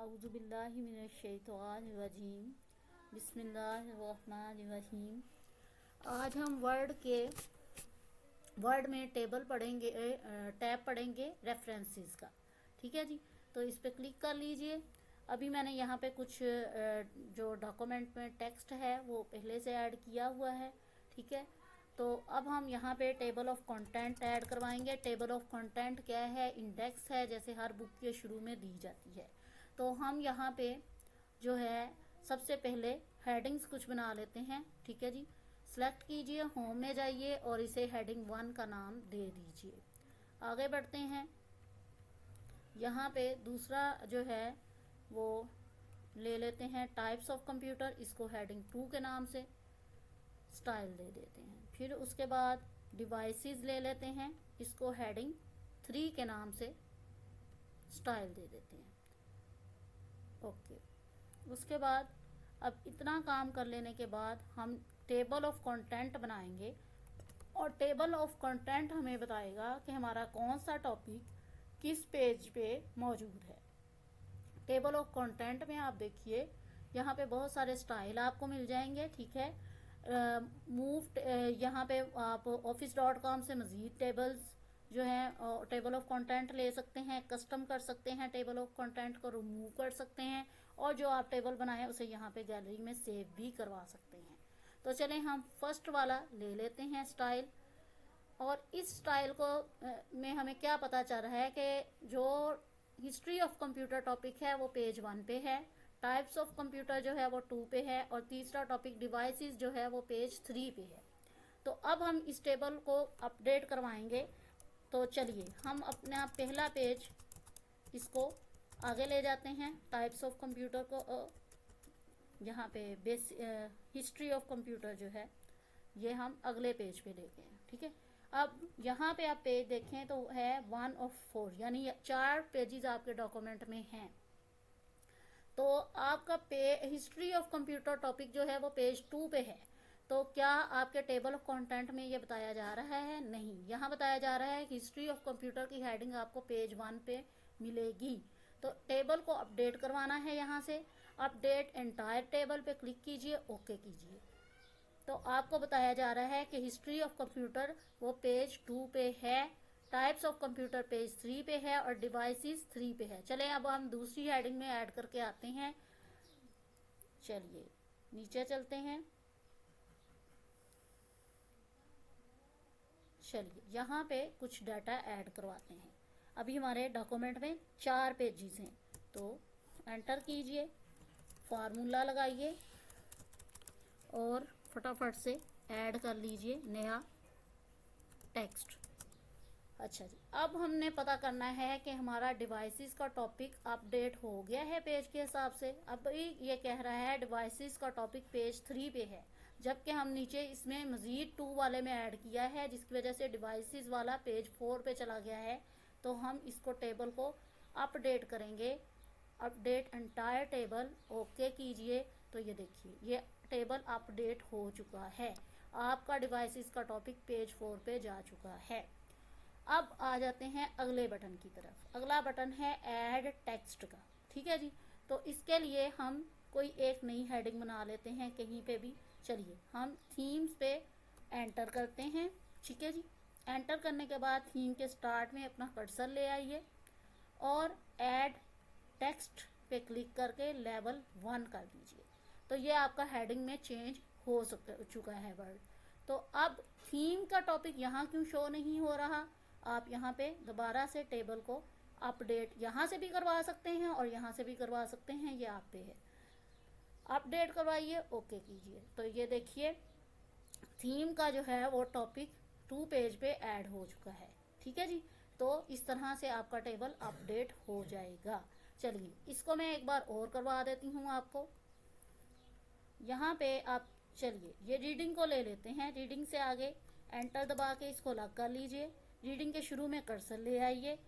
आऊज़ुबिल्लाहि मिनश्शैतानिर्रजीम बिस्मिल्लाहिर्रहमानिर्रहीम। आज हम वर्ड में टेबल पढ़ेंगे, टैब पढ़ेंगे रेफरेंसेस का। ठीक है जी, तो इस पे क्लिक कर लीजिए। अभी मैंने यहाँ पे कुछ जो डॉक्यूमेंट में टेक्स्ट है वो पहले से ऐड किया हुआ है। ठीक है, तो अब हम यहाँ पे टेबल ऑफ कंटेंट ऐड करवाएंगे। टेबल ऑफ कंटेंट क्या है? इंडेक्स है, जैसे हर बुक के शुरू में दी जाती है। तो हम यहाँ पे जो है सबसे पहले हेडिंग्स कुछ बना लेते हैं। ठीक है जी, सेलेक्ट कीजिए, होम में जाइए और इसे हेडिंग 1 का नाम दे दीजिए। आगे बढ़ते हैं। यहाँ पे दूसरा जो है वो ले लेते हैं टाइप्स ऑफ कंप्यूटर, इसको हेडिंग 2 के नाम से स्टाइल दे देते हैं। फिर उसके बाद डिवाइसेस ले लेते हैं, इसको हेडिंग 3 के नाम से स्टाइल दे देते हैं। ओके, उसके बाद अब इतना काम कर लेने के बाद हम टेबल ऑफ कंटेंट बनाएंगे और टेबल ऑफ कंटेंट हमें बताएगा कि हमारा कौन सा टॉपिक किस पेज पे मौजूद है। टेबल ऑफ कंटेंट में आप देखिए यहाँ पे बहुत सारे स्टाइल आपको मिल जाएंगे। ठीक है, यहाँ पे आप office.com से मज़ीद टेबल्स जो है टेबल ऑफ कंटेंट ले सकते हैं, कस्टम कर सकते हैं, टेबल ऑफ कंटेंट को रिमूव कर सकते हैं और जो आप टेबल बनाए उसे यहाँ पे गैलरी में सेव भी करवा सकते हैं। तो चलें हम फर्स्ट वाला ले लेते हैं स्टाइल। और इस स्टाइल को में हमें क्या पता चल रहा है कि जो हिस्ट्री ऑफ कंप्यूटर टॉपिक है वो पेज 1 पे है, टाइप्स ऑफ कंप्यूटर जो है वो 2 पे है और तीसरा टॉपिक डिवाइसेस जो है वो पेज 3 पे है। तो अब हम इस टेबल को अपडेट करवाएंगे। तो चलिए हम अपना पहला पेज इसको आगे ले जाते हैं। टाइप्स ऑफ कंप्यूटर को यहाँ पे हिस्ट्री ऑफ कंप्यूटर जो है ये हम अगले पेज पे लेते हैं। ठीक है, अब यहाँ पे आप पेज देखें तो है 1 of 4, यानी 4 पेजेस आपके डॉक्यूमेंट में हैं। तो आपका हिस्ट्री ऑफ कंप्यूटर टॉपिक जो है वो पेज 2 पे है। तो क्या आपके टेबल ऑफ कंटेंट में ये बताया जा रहा है? नहीं, यहाँ बताया जा रहा है कि हिस्ट्री ऑफ कंप्यूटर की हेडिंग आपको पेज 1 पे मिलेगी। तो टेबल को अपडेट करवाना है, यहाँ से अपडेट एंटायर टेबल पे क्लिक कीजिए, ओके कीजिए। तो आपको बताया जा रहा है कि हिस्ट्री ऑफ कंप्यूटर वो पेज 2 पे है, टाइप्स ऑफ कंप्यूटर पेज 3 पे है और डिवाइसेस 3 पे है। चलें अब हम दूसरी हेडिंग में ऐड करके आते हैं। चलिए नीचे चलते हैं। चलिए यहाँ पे कुछ डाटा ऐड करवाते हैं। अभी हमारे डॉक्यूमेंट में 4 पेजेस हैं, तो एंटर कीजिए, फार्मूला लगाइए और फटाफट से ऐड कर लीजिए नया टेक्स्ट। अच्छा जी, अब हमने पता करना है कि हमारा डिवाइसेस का टॉपिक अपडेट हो गया है पेज के हिसाब से। अब ये कह रहा है डिवाइसेस का टॉपिक पेज 3 पे है, जबकि हम नीचे इसमें मज़ीद 2 वाले में ऐड किया है, जिसकी वजह से डिवाइसेस वाला पेज 4 पे चला गया है। तो हम इसको टेबल को अपडेट करेंगे, अपडेट एंटायर टेबल, ओके कीजिए। तो ये देखिए ये टेबल अपडेट हो चुका है, आपका डिवाइसेस का टॉपिक पेज 4 पे जा चुका है। अब आ जाते हैं अगले बटन की तरफ। अगला बटन है ऐड टेक्स्ट का। ठीक है जी, तो इसके लिए हम कोई एक नई हेडिंग बना लेते हैं कहीं पे भी। चलिए हम थीम्स पे एंटर करते हैं। ठीक है जी, एंटर करने के बाद थीम के स्टार्ट में अपना कर्सर ले आइए और ऐड टेक्स्ट पे क्लिक करके लेवल 1 कर दीजिए। तो ये आपका हेडिंग में चेंज हो चुका है वर्ड। तो अब थीम का टॉपिक यहाँ क्यों शो नहीं हो रहा? आप यहाँ पे दोबारा से टेबल को अपडेट यहाँ से भी करवा सकते हैं और यहाँ से भी करवा सकते हैं, ये आप पे है। अपडेट करवाइए, ओके कीजिए। तो ये देखिए थीम का जो है वो टॉपिक 2 पेज पे ऐड हो चुका है। ठीक है जी, तो इस तरह से आपका टेबल अपडेट हो जाएगा। चलिए इसको मैं एक बार और करवा देती हूँ आपको। यहाँ पे आप चलिए ये रीडिंग को ले लेते हैं। रीडिंग से आगे एंटर दबा के इसको लॉक कर लीजिए। रीडिंग के शुरू में कर्सर ले आइए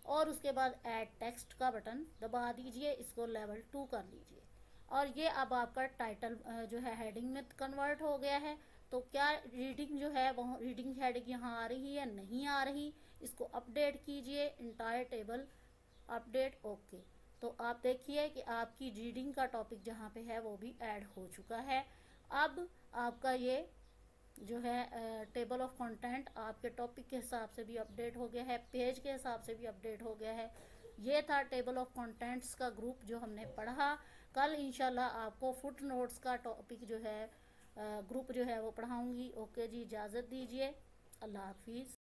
और उसके बाद ऐड टेक्स्ट का बटन दबा दीजिए, इसको लेवल 2 कर लीजिए और ये अब आपका टाइटल जो है हेडिंग में कन्वर्ट हो गया है। तो क्या रीडिंग जो है वो रीडिंग हेडिंग यहाँ आ रही है? नहीं आ रही। इसको अपडेट कीजिए, एंटायर टेबल अपडेट, ओके। तो आप देखिए कि आपकी रीडिंग का टॉपिक जहाँ पे है वो भी ऐड हो चुका है। अब आपका ये जो है टेबल ऑफ कंटेंट आपके टॉपिक के हिसाब से भी अपडेट हो गया है, पेज के हिसाब से भी अपडेट हो गया है। ये था टेबल ऑफ कंटेंट्स का ग्रुप जो हमने पढ़ा। कल इंशाल्लाह आपको फुट नोट्स का टॉपिक जो है ग्रुप जो है वो पढ़ाऊंगी। ओके जी, इजाज़त दीजिए, अल्लाह हाफिज़।